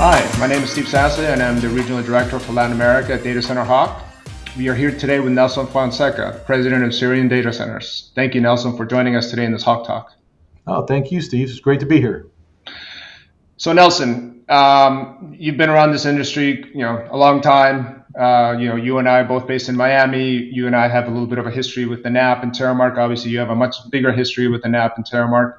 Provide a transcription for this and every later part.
Hi, my name is Steve Sasse, and I'm the Regional Director for Latin America at Data Center Hawk. We are here today with Nelson Fonseca, President of Syrian Data Centers. Thank you, Nelson, for joining us today in this Hawk Talk. Oh, thank you, Steve. It's great to be here. So, Nelson, you've been around this industry, a long time. You and I are both based in Miami. You and I have a little bit of a history with the NAP and TerraMark. Obviously, you have a much bigger history with the NAP and TerraMark.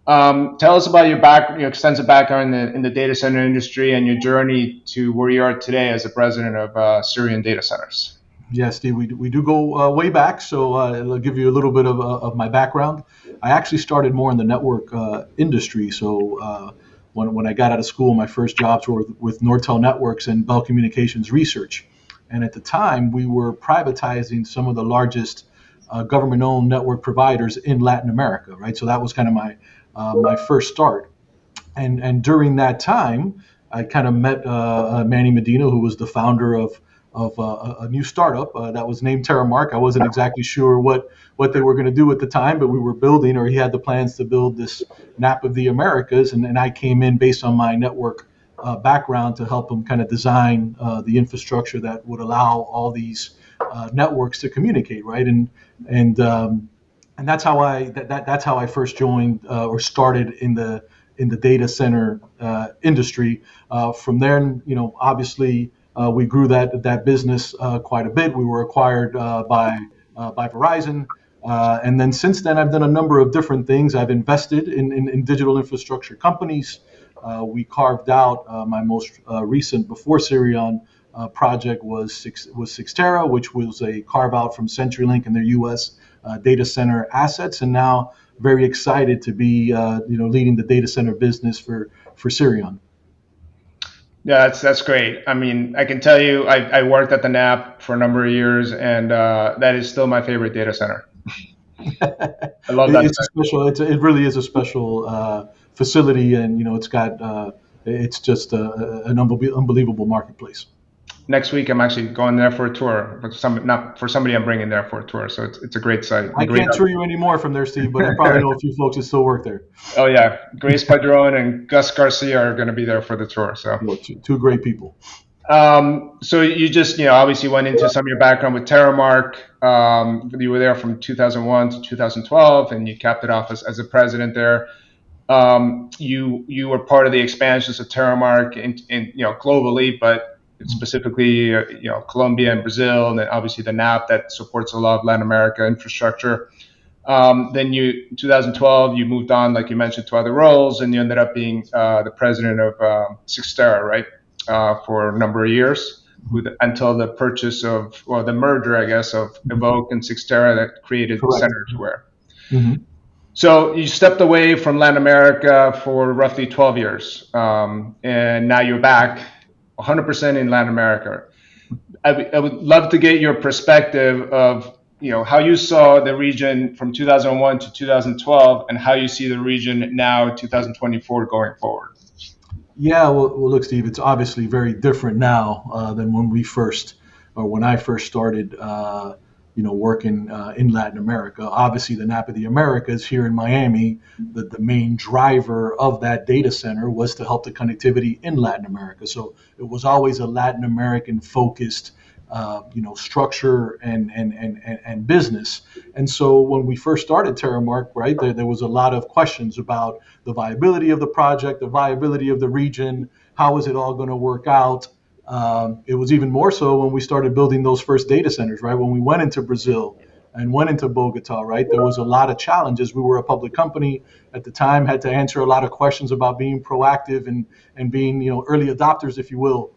Tell us about your extensive background in the data center industry and your journey to where you are today as the president of Syrian Data Centers. Yeah, Steve, we do go way back, so I'll give you a little bit of my background. I actually started more in the network industry. So when I got out of school, my first jobs were with Nortel Networks and Bell Communications Research. And at the time, we were privatizing some of the largest government-owned network providers in Latin America, right? So that was kind of my first start. And during that time, I kind of met Manny Medina, who was the founder of a new startup that was named TerraMark. I wasn't exactly sure what they were going to do at the time, but we were building, or he had the plans to build this NAP of the Americas, and I came in based on my network background to help him kind of design the infrastructure that would allow all these networks to communicate, right? And that's how that's how I first joined or started in the data center industry. From there, obviously. We grew that business quite a bit. We were acquired by Verizon, and then since then, I've done a number of different things. I've invested in digital infrastructure companies. We carved out my most recent before Serion project was Cyxtera, which was a carve out from CenturyLink and their U.S. Data center assets, and now very excited to be leading the data center business for Serion. Yeah, that's great. I mean, I can tell you, I worked at the NAP for a number of years, and that is still my favorite data center. I love that. It's a special. It really is a special facility, and it's got it's just an unbelievable marketplace. Next week, I'm actually going there for a tour. Not for somebody I'm bringing there for a tour. So it's a great site. I can't tour you anymore from there, Steve, but I probably know a few folks that still work there. Oh yeah, Grace Padron and Gus Garcia are going to be there for the tour. So two great people. So you just obviously went into some of your background with TerraMark. You were there from 2001 to 2012, and you capped it off as a president there. You were part of the expansions of TerraMark in globally, but specifically, Colombia and Brazil, and then obviously the NAP that supports a lot of Latin America infrastructure. Then in 2012, you moved on, like you mentioned, to other roles, and you ended up being the president of Cyxtera, right, for a number of years, until the purchase the merger, I guess, of Evoke and Cyxtera that created Centerware. Mm-hmm. So you stepped away from Latin America for roughly 12 years, and now you're back 100% in Latin America. I would love to get your perspective of how you saw the region from 2001 to 2012, and how you see the region now 2024 going forward. Yeah, well, look, Steve, it's obviously very different now than when I first started working in Latin America. Obviously, the NAP of the Americas here in Miami, the main driver of that data center was to help the connectivity in Latin America. So it was always a Latin American focused, structure and business. And so when we first started TerraMark, right, there was a lot of questions about the viability of the project, the viability of the region, how is it all going to work out? It was even more so when we started building those first data centers, right? When we went into Brazil and went into Bogota, right? There was a lot of challenges. We were a public company at the time, had to answer a lot of questions about being proactive and being, early adopters, if you will,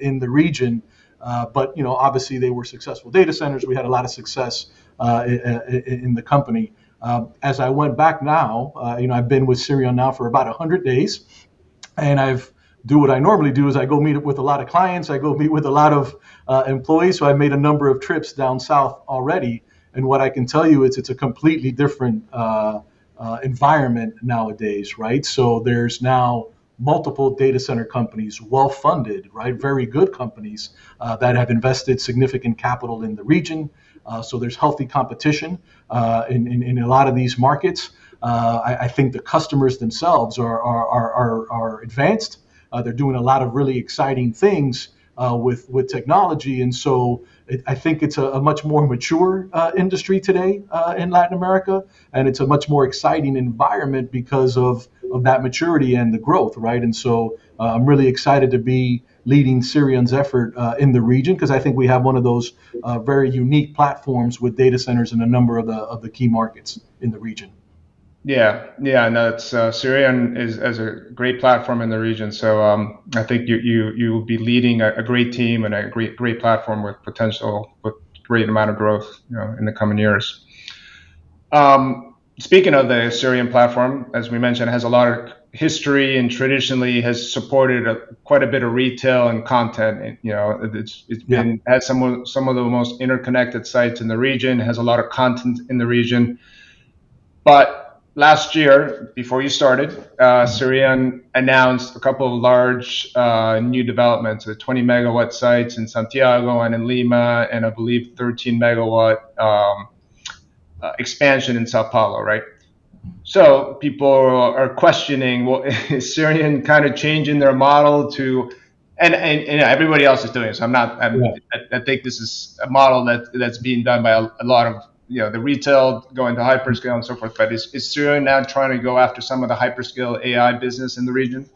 in the region. But obviously they were successful data centers. We had a lot of success in the company. As I went back now, I've been with Serion now for about 100 days, and do what I normally do is I go meet with a lot of clients. I go meet with a lot of employees. So I've made a number of trips down south already. And what I can tell you is it's a completely different environment nowadays, right? So there's now multiple data center companies, well-funded, right? Very good companies that have invested significant capital in the region. So there's healthy competition in a lot of these markets. I think the customers themselves are advanced. They're doing a lot of really exciting things with technology, and so I think it's a much more mature industry today in Latin America, and it's a much more exciting environment because of that maturity and the growth, right? And so I'm really excited to be leading Sirion's effort in the region because I think we have one of those very unique platforms with data centers in a number of the key markets in the region. Yeah, no, it's Syrian is as a great platform in the region. So I think you will be leading a great team and a great platform with potential, with great amount of growth, in the coming years. Speaking of the Syrian platform, as we mentioned, it has a lot of history and traditionally has supported quite a bit of retail and content. And, it's Yeah. been has some of the most interconnected sites in the region. Has a lot of content in the region. But last year, before you started, Serion announced a couple of large new developments, the 20 megawatt sites in Santiago and in Lima, and I believe 13 megawatt expansion in Sao Paulo, right? So people are questioning, well, is Syrian kind of changing their model to, and everybody else is doing it. So Yeah. I think this is a model that's being done by a lot of, the retail going to hyperscale and so forth. But is Syrian now trying to go after some of the hyperscale AI business in the region?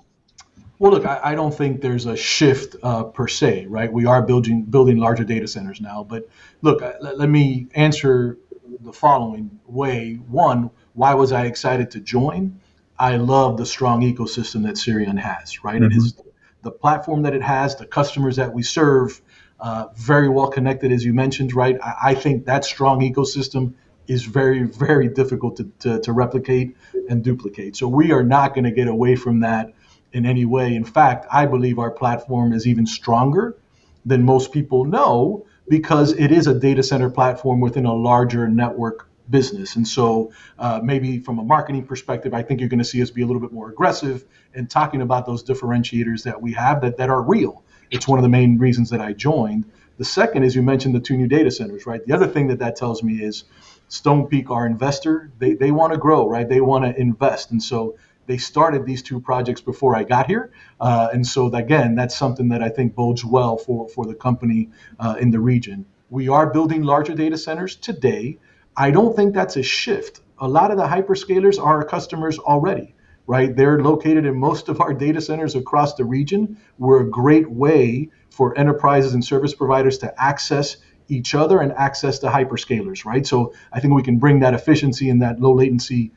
Well, look, I don't think there's a shift per se, right? We are building larger data centers now, but look, let me answer the following way. One, why was I excited to join? I love the strong ecosystem that Syrian has, right? It Hmm. is the platform that it has, the customers that we serve, very well connected, as you mentioned, right? I think that strong ecosystem is very, very difficult to replicate and duplicate. So we are not going to get away from that in any way. In fact, I believe our platform is even stronger than most people know because it is a data center platform within a larger network business. And so maybe from a marketing perspective, I think you're going to see us be a little bit more aggressive in talking about those differentiators that we have that are real. It's one of the main reasons that I joined. The second is you mentioned the two new data centers, right? The other thing that tells me is Stone Peak, our investor, they want to grow, right? They want to invest. And so they started these two projects before I got here. And so, again, that's something that I think bodes well for the company in the region. We are building larger data centers today. I don't think that's a shift. A lot of the hyperscalers are our customers already, right? They're located in most of our data centers across the region. We're a great way for enterprises and service providers to access each other and access the hyperscalers, right? So I think we can bring that efficiency and that low latency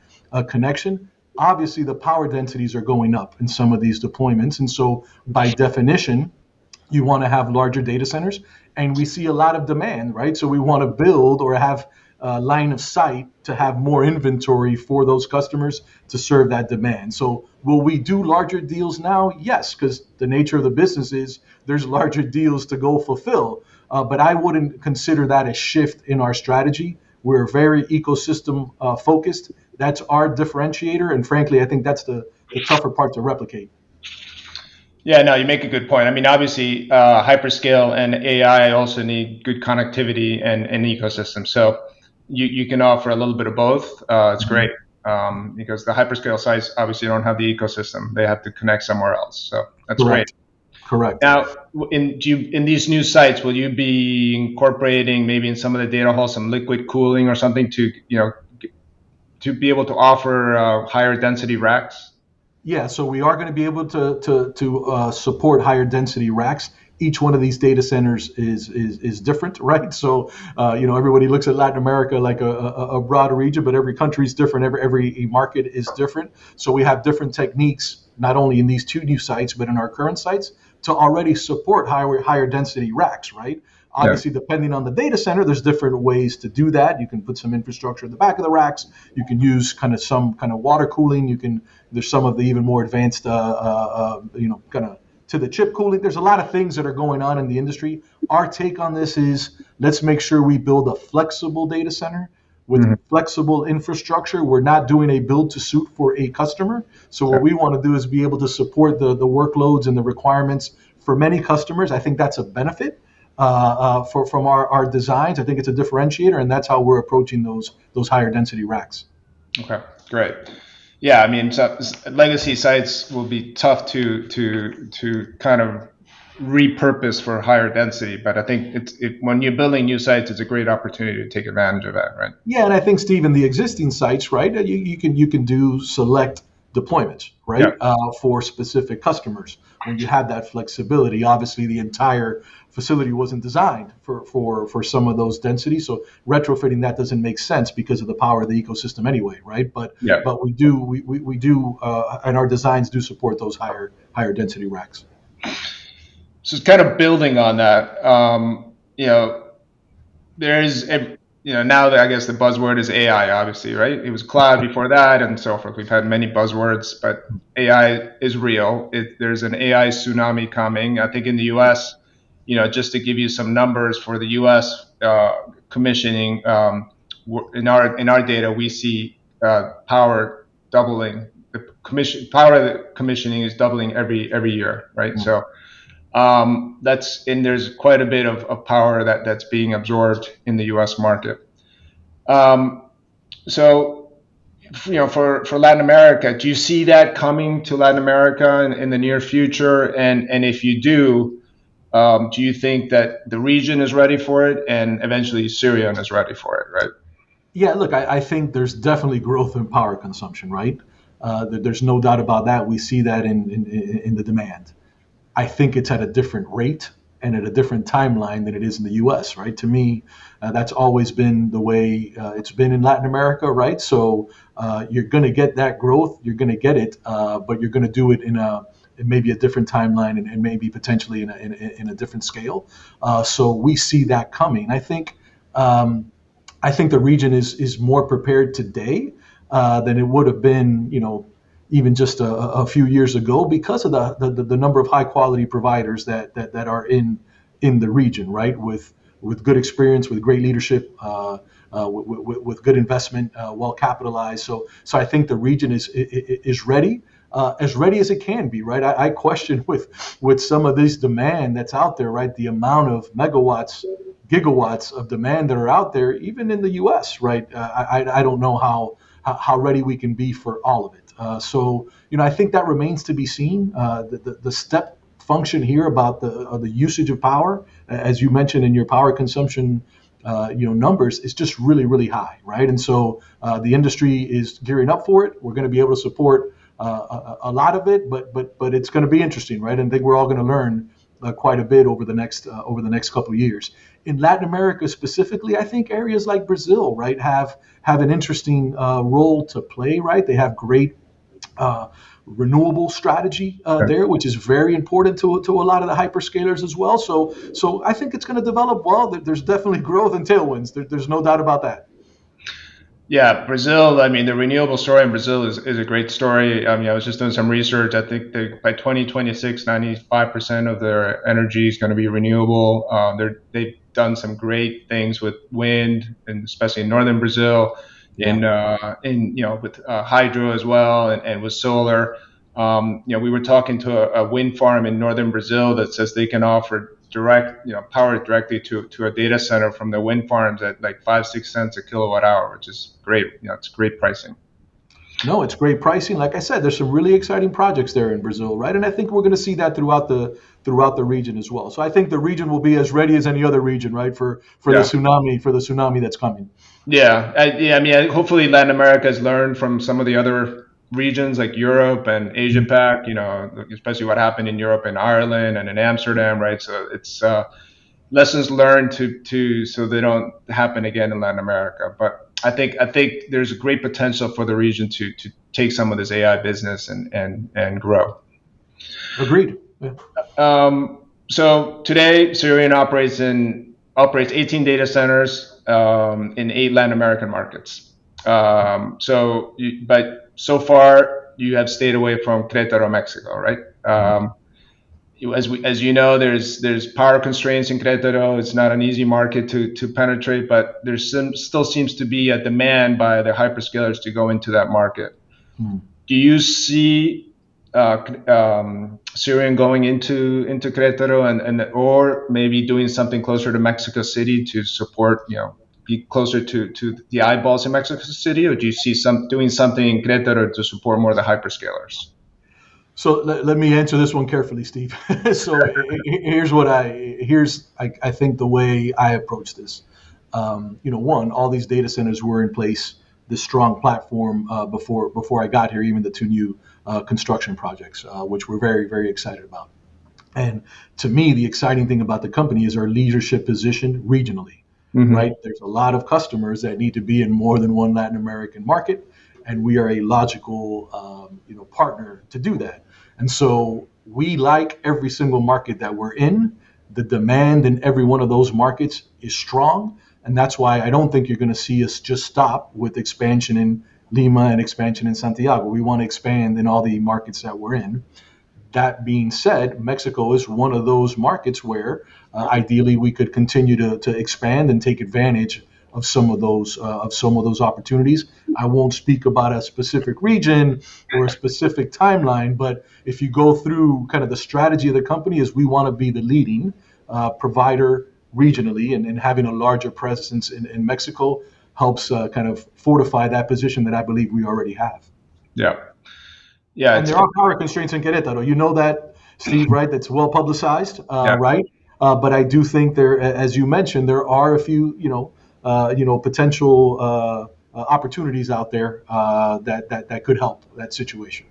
connection. Obviously, the power densities are going up in some of these deployments. And so, by definition, you want to have larger data centers. And we see a lot of demand, right? So, we want to build or have a line of sight to have more inventory for those customers to serve that demand. So, will we do larger deals now? Yes, because the nature of the business is there's larger deals to go fulfill. But I wouldn't consider that a shift in our strategy. We're very ecosystem focused. That's our differentiator. And frankly, I think that's the tougher part to replicate. Yeah, no, you make a good point. I mean, obviously, hyperscale and AI also need good connectivity and ecosystem. So you can offer a little bit of both. It's great because the hyperscale sites obviously don't have the ecosystem; they have to connect somewhere else. So that's great. Correct. Correct. Now, in these new sites, will you be incorporating maybe in some of the data halls some liquid cooling or something to be able to offer higher density racks? Yeah, so we are going to be able to support higher density racks. Each one of these data centers is different, right? So everybody looks at Latin America like a broad region, but every country is different. Every market is different. So we have different techniques, not only in these two new sites, but in our current sites, to already support higher density racks, right? Yeah. Obviously, depending on the data center, there's different ways to do that. You can put some infrastructure in the back of the racks. You can use some kind of water cooling. There's some of the even more advanced, kind of to the chip cooling. There's a lot of things that are going on in the industry. Our take on this is let's make sure we build a flexible data center with flexible infrastructure. We're not doing a build to suit for a customer. So what we want to do is be able to support the workloads and the requirements for many customers. I think that's a benefit from our designs. I think it's a differentiator, and that's how we're approaching those higher density racks. Okay, great. Yeah, I mean, legacy sites will be tough to kind of repurpose for higher density, but I think when you're building new sites, it's a great opportunity to take advantage of that, right? Yeah, and I think Steve, in the existing sites, right, you can do select deployments, Yeah, right, for specific customers. When you have that flexibility, obviously the entire facility wasn't designed for some of those densities, so retrofitting that doesn't make sense because of the power of the ecosystem anyway, right? But yeah. but we do, and our designs do support those higher density racks. So it's kind of building on that. There's now that I guess the buzzword is AI, obviously, right? It was cloud before that, and so forth. We've had many buzzwords, but AI is real. There's an AI tsunami coming. I think in the U.S., just to give you some numbers for the U.S. Commissioning, in our data, we see power doubling. The commissioning is doubling every year, right? Mm. So there's quite a bit of power that's being absorbed in the U.S. market. Um, so for Latin America, do you see that coming to Latin America in the near future? And if you do you think that the region is ready for it, and eventually Syrian is ready for it, right? Yeah, look, I think there's definitely growth in power consumption, right? There's no doubt about that. We see that in the demand. I think it's at a different rate and at a different timeline than it is in the U.S. Right? To me, that's always been the way it's been in Latin America, right? So you're going to get that growth, you're going to get it, but you're going to do it in maybe a different timeline and maybe potentially in a different scale. So we see that coming. Um, I think the region is more prepared today than it would have been, even just a few years ago because of the number of high quality providers that are in the region, right? With good experience, with great leadership, with good investment, well capitalized. So I think the region is ready. As ready as it can be, right? I question with some of this demand that's out there, right? The amount of megawatts, gigawatts of demand that are out there, even in the U.S., right? I don't know how ready we can be for all of it. So I think that remains to be seen. The step function here about the usage of power, as you mentioned in your power consumption, numbers, is just really really high, right? And so the industry is gearing up for it. We're going to be able to support a lot of it, but it's going to be interesting, right? And I think we're all going to learn quite a bit over the next couple of years. In Latin America specifically, I think areas like Brazil, right, have an interesting role to play, right? They have great uh, renewable strategy there, which is very important to a lot of the hyperscalers as well. So I think it's going to develop well. There's definitely growth and tailwinds. There's no doubt about that. Yeah, Brazil. I mean, the renewable story in Brazil is a great story. I was just doing some research. I think by 2026, 95% of their energy is going to be renewable. They've done some great things with wind, and especially in northern Brazil, Yeah. in with hydro as well, and with solar. We were talking to a wind farm in northern Brazil that says they can offer power directly to a data center from the wind farms at like 5 6 cents a kilowatt hour, which is great. It's great pricing. No, it's great pricing. Like I said, there's some really exciting projects there in Brazil, right? And I think we're going to see that throughout the region as well. So I think the region will be as ready as any other region, right, for the Yeah, tsunami that's coming. yeah. I mean, hopefully Latin America has learned from some of the other regions like Europe and Asia Pac. Especially what happened in Europe and Ireland and in Amsterdam, right? So it's lessons learned to so they don't happen again in Latin America. But I think there's a great potential for the region to take some of this AI business and grow. Agreed. Yeah. So today, Serion operates 18 data centers in 8 Latin American markets. But so far you have stayed away from Querétaro, Mexico, right? As you know, there's power constraints in Querétaro. It's not an easy market to penetrate, but still seems to be a demand by the hyperscalers to go into that market. Hmm. Do you see Syrian going into Querétaro, and or maybe doing something closer to Mexico City to support be closer to the eyeballs in Mexico City, or do you see doing something in Querétaro to support more of the hyperscalers? So let me answer this one carefully, Steve. So I think the way I approach this. One, all these data centers were in place, this strong platform before I got here. Even the two new construction projects, which we're very very excited about. And to me, the exciting thing about the company is our leadership position regionally, right? Hmm. There's a lot of customers that need to be in more than one Latin American market, and we are a logical, partner to do that. And so we like every single market that we're in. The demand in every one of those markets is strong, and that's why I don't think you're going to see us just stop with expansion in Lima and expansion in Santiago. We want to expand in all the markets that we're in. That being said, Mexico is one of those markets where ideally we could continue to expand and take advantage of some of those opportunities. I won't speak about a specific region or a specific timeline, but if you go through kind of the strategy of the company, is we want to be the leading provider regionally, and having a larger presence in Mexico helps kind of fortify that position that I believe we already have. Yeah, yeah, And there are power constraints in Querétaro. You know that, Steve, right? That's well publicized, yeah. right? But I do think there, as you mentioned, there are a few, potential opportunities out there that could help that situation.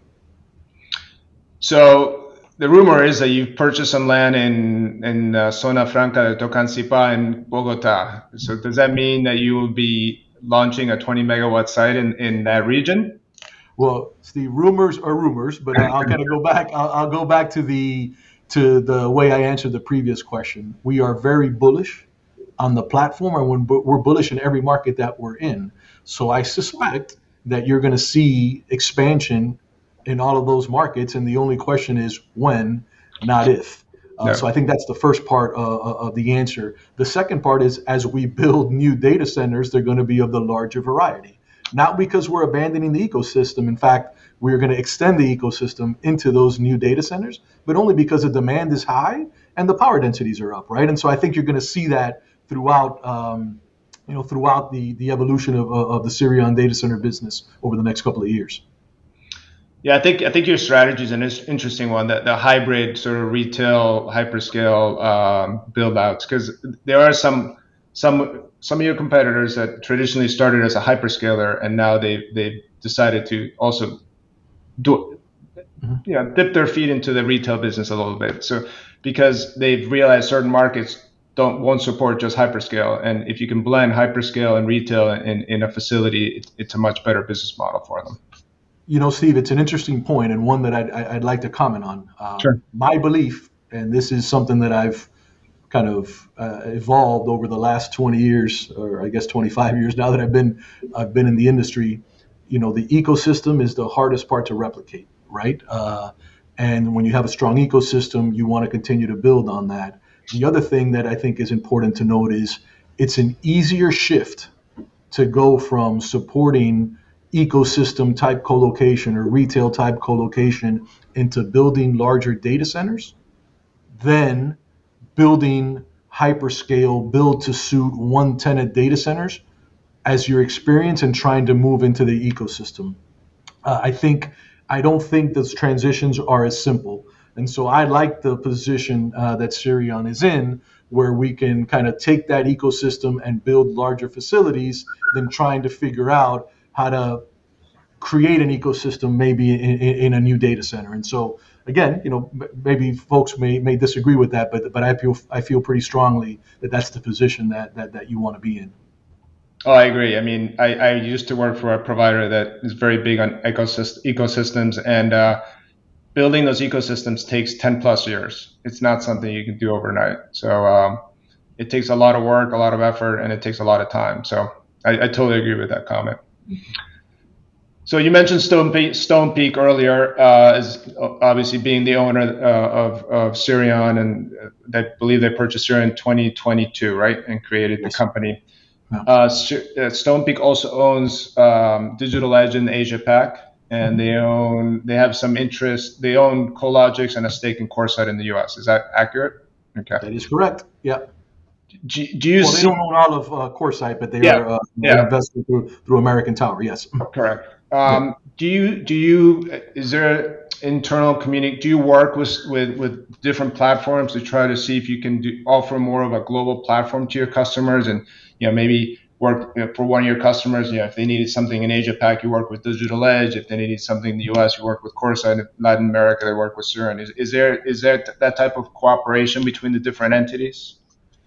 So the rumor is that you've purchased some land in Zona Franca de Tocancipá in Bogota. So does that mean that you will be launching a 20 megawatt site in that region? Well, Steve, rumors are rumors, but I'll kind of go back. I'll go back to the way I answered the previous question. We are very bullish on the platform, and we're bullish in every market that we're in. So I suspect that you're going to see expansion in all of those markets, and the only question is when, not if. No. So I think that's the first part of the answer. The second part is, as we build new data centers, they're going to be of the larger variety. Not because we're abandoning the ecosystem. In fact, we're going to extend the ecosystem into those new data centers, but only because the demand is high and the power densities are up, right? And so I think you're going to see that throughout, throughout the evolution of the Syrian data center business over the next couple of years. Yeah, I think your strategy is an interesting one. That the hybrid sort of retail hyperscale build outs, because there are some of your competitors that traditionally started as a hyperscaler, and now they've decided to also do dip their feet into the retail business a little bit. So because they've realized certain markets won't support just hyperscale, and if you can blend hyperscale and retail in a facility, it's a much better business model for them. Steve, it's an interesting point, and one that I'd like to comment on. Sure. My belief, and this is something that I've kind of evolved over the last 20 years, or I guess 25 years now that I've been in the industry. The ecosystem is the hardest part to replicate, right? And when you have a strong ecosystem, you want to continue to build on that. The other thing that I think is important to note is it's an easier shift to go from supporting ecosystem type colocation or retail type colocation into building larger data centers than building hyperscale build to suit one tenant data centers as your experience and trying to move into the ecosystem. I don't think those transitions are as simple. And so I like the position that Serion is in, where we can kind of take that ecosystem and build larger facilities than trying to figure out how to create an ecosystem maybe in a new data center. And so again, maybe folks may disagree with that, but I feel pretty strongly that that's the position that you want to be in. Oh, I agree. I mean, I used to work for a provider that is very big on ecosystems, and building those ecosystems takes 10 plus years. It's not something you can do overnight. So it takes a lot of work, a lot of effort, and it takes a lot of time. So I totally agree with that comment. So you mentioned Stone Peak earlier, as obviously being the owner of Syrian, and I believe they purchased Syrian in 2022, right, and created the Yes. company. Yeah. Stone Peak also owns Digital Edge in Asia Pac, and they have some interest. They own Cologix and a stake in CoreSite in the U.S. Is that accurate? Okay. That is correct. Yeah. do you Well, they see? don't own all of CoreSite, but they Yeah, are an yeah, investor through American Tower. Yes. correct. Yeah. Is there internal community? Do you work with different platforms to try to see if you can offer more of a global platform to your customers, and maybe work for one of your customers? If they needed something in Asia Pac, you work with Digital Edge. If they needed something in the US, you work with Corsair. In Latin America, they work with Syrian. Is there that type of cooperation between the different entities?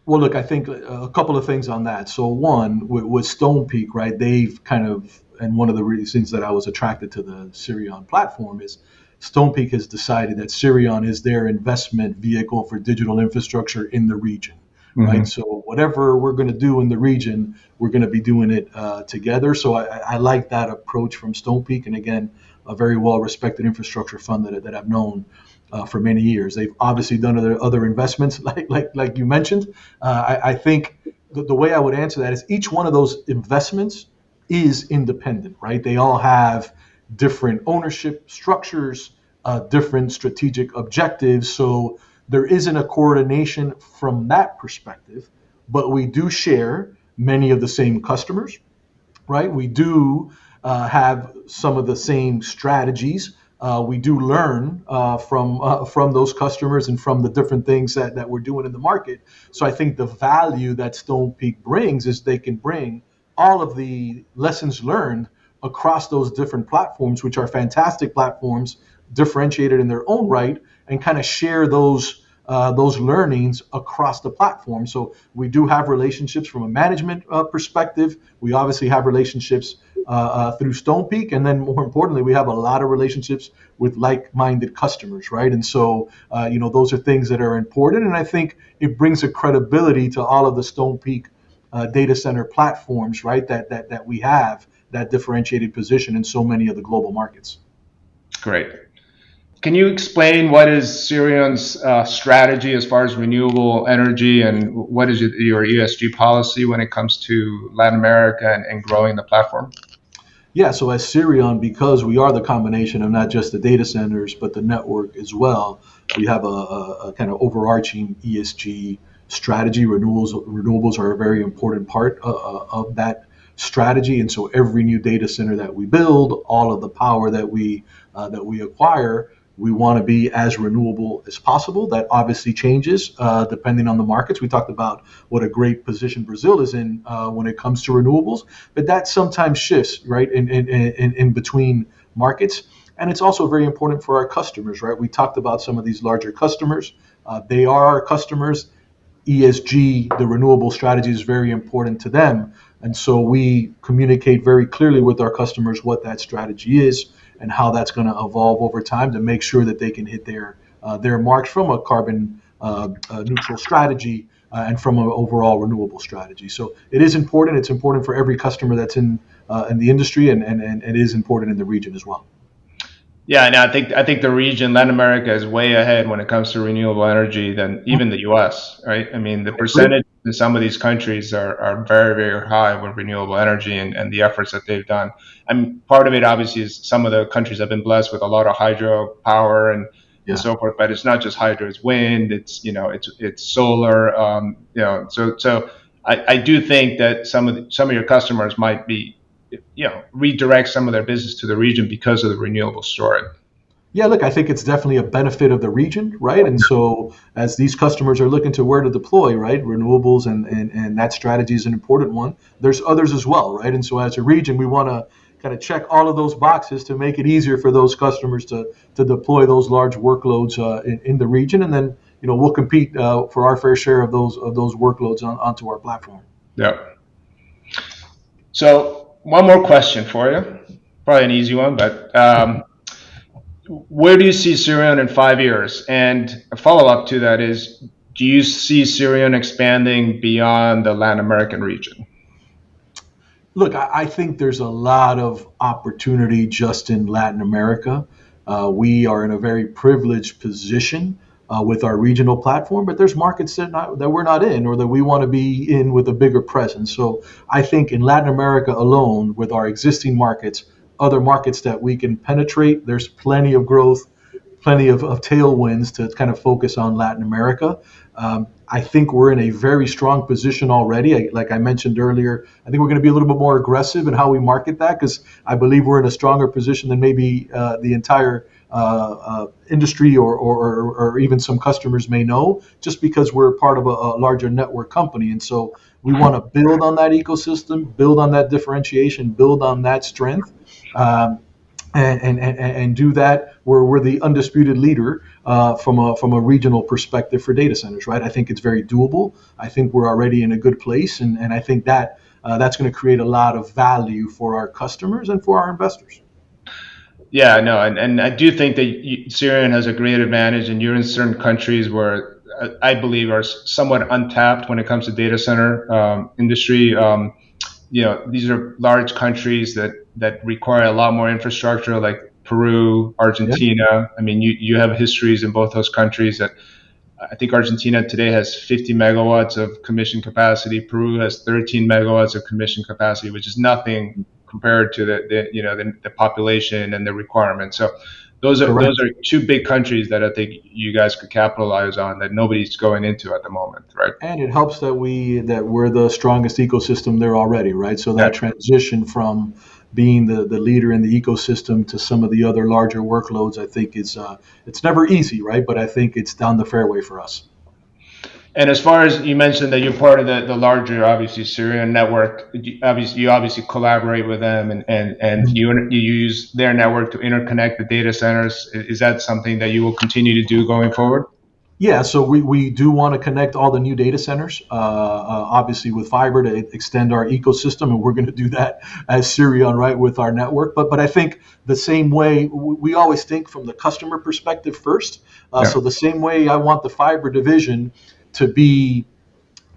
Well, look, I think a couple of things on that. So, one, with Stone Peak, right? They've kind of, and one of the reasons that I was attracted to the Syrian platform is Stone Peak has decided that Syrian is their investment vehicle for digital infrastructure in the region, right? Hmm. So, whatever we're going to do in the region, we're going to be doing it together. So, I like that approach from Stone Peak, and again, a very well-respected infrastructure fund that I've known for many years. They've obviously done other investments, like you mentioned. I think the way I would answer that is each one of those investments is independent, right? They all have different ownership structures, different strategic objectives. So there isn't a coordination from that perspective, but we do share many of the same customers, right? We do have some of the same strategies. We do learn from those customers and from the different things that we're doing in the market. So I think the value that Stone Peak brings is they can bring all of the lessons learned across those different platforms, which are fantastic platforms, differentiated in their own right, and kind of share those learnings across the platform. So we do have relationships from a management perspective. We obviously have relationships through Stone Peak, and then more importantly, we have a lot of relationships with like-minded customers, right? And so, those are things that are important, and I think it brings a credibility to all of the Stone Peak data center platforms, right? That we have that differentiated position in so many of the global markets. Great. Can you explain what is Sirion's strategy as far as renewable energy, and what is your ESG policy when it comes to Latin America and growing the platform? Yeah, so as Serion, because we are the combination of not just the data centers, but the network as well, we have a kind of overarching ESG strategy. Renewables are a very important part of that strategy. And so every new data center that we build, all of the power that we acquire, we want to be as renewable as possible. That obviously changes depending on the markets. We talked about what a great position Brazil is in when it comes to renewables, but that sometimes shifts, right, in between markets. And it's also very important for our customers, right? We talked about some of these larger customers. They are our customers. ESG, the renewable strategy, is very important to them. And so we communicate very clearly with our customers what that strategy is and how that's going to evolve over time to make sure that they can hit their marks from a carbon neutral strategy and from an overall renewable strategy. So it is important. It's important for every customer that's in the industry, and it is important in the region as well. Yeah, and I think the region, Latin America, is way ahead when it comes to renewable energy than even the U.S. Right? I mean, the I agree. percentage in some of these countries are very, very high with renewable energy and the efforts that they've done. I mean, part of it obviously is some of the countries have been blessed with a lot of hydro power and Yeah. so forth. But it's not just hydro; it's wind, it's solar. So I do think that some of your customers might be redirect some of their business to the region because of the renewable story. Yeah, look, I think it's definitely a benefit of the region, right? And so as these customers are looking to where to deploy, right, renewables and that strategy is an important one. There's others as well, right? And so as a region, we want to kind of check all of those boxes to make it easier for those customers to deploy those large workloads in the region, and then we'll compete for our fair share of those workloads onto our platform. Yeah. So one more question for you, probably an easy one, but where do you see Syrian in 5 years? And a follow up to that is, do you see Syrian expanding beyond the Latin American region? Look, I think there's a lot of opportunity just in Latin America. We are in a very privileged position with our regional platform, but there's markets that we're not in or that we want to be in with a bigger presence. So I think in Latin America alone, with our existing markets, other markets that we can penetrate, there's plenty of growth, plenty of tailwinds to kind of focus on Latin America. I think we're in a very strong position already. Like I mentioned earlier, I think we're going to be a little bit more aggressive in how we market that, because I believe we're in a stronger position than maybe the entire industry or even some customers may know, just because we're part of a larger network company. And so we want to build on that ecosystem, build on that differentiation, build on that strength. Um, and do that where we're the undisputed leader from a regional perspective for data centers, right? I think it's very doable. I think we're already in a good place, and I think that that's going to create a lot of value for our customers and for our investors. Yeah, no, and I do think that Syrian has a great advantage, and you're in certain countries where I believe are somewhat untapped when it comes to data center industry. These are large countries that require a lot more infrastructure, like Peru, Yeah, Argentina. I mean, you have histories in both those countries that I think Argentina today has 50 megawatts of commission capacity. Peru has 13 megawatts of commission capacity, which is nothing compared to the population and the requirements. So those correct. are two big countries that I think you guys could capitalize on that nobody's going into at the moment, right? And it helps that we're the strongest ecosystem there already, right? So Yeah. that transition from being the leader in the ecosystem to some of the other larger workloads, I think is it's never easy, right? But I think it's down the fairway for us. And as far as you mentioned that you're part of the larger, obviously, Syrian network, you obviously collaborate with them and you use their network to interconnect the data centers. Is that something that you will continue to do going forward? Yeah, so we do want to connect all the new data centers, obviously with fiber to extend our ecosystem, and we're going to do that as Serion, right, with our network. But I think the same way we always think from the customer perspective first. Yeah. So the same way I want the fiber division to be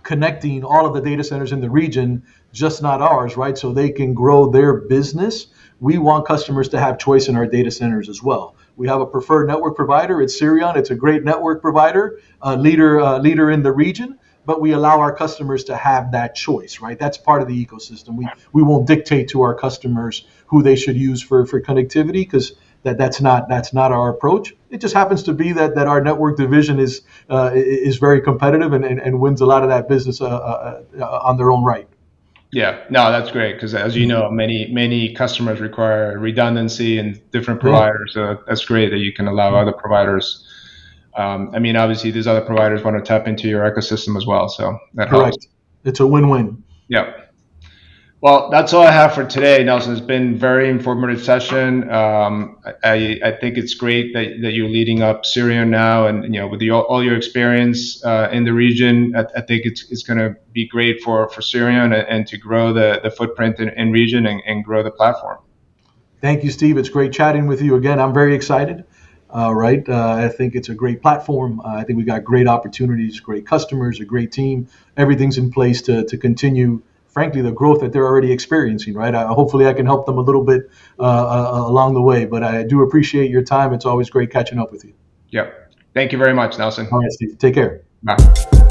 connecting all of the data centers in the region, just not ours, right? So they can grow their business. We want customers to have choice in our data centers as well. We have a preferred network provider. It's Syrian. It's a great network provider, leader in the region. But we allow our customers to have that choice, right? That's part of the ecosystem. We won't dictate to our customers who they should use for connectivity, because that's not our approach. It just happens to be that our network division is very competitive and wins a lot of that business on their own right. Yeah, no, that's great because as you know, many customers require redundancy and different Yeah, providers. So that's great that you can allow other providers. I mean, obviously, these other providers want to tap into your ecosystem as well, so that helps. correct. It's a win-win. Yeah. Well, that's all I have for today, Nelson. It's been a very informative session. I think it's great that you're leading up Syria now, and with all your experience in the region, I think it's going to be great for Syria and to grow the footprint in region and grow the platform. Thank you, Steve. It's great chatting with you again. I'm very excited. Right. I think it's a great platform. I think we got great opportunities, great customers, a great team. Everything's in place to continue, frankly, the growth that they're already experiencing. Right. Hopefully, I can help them a little bit along the way. But I do appreciate your time. It's always great catching up with you. Yep. Thank you very much, Nelson. All right, Steve. Take care. Bye.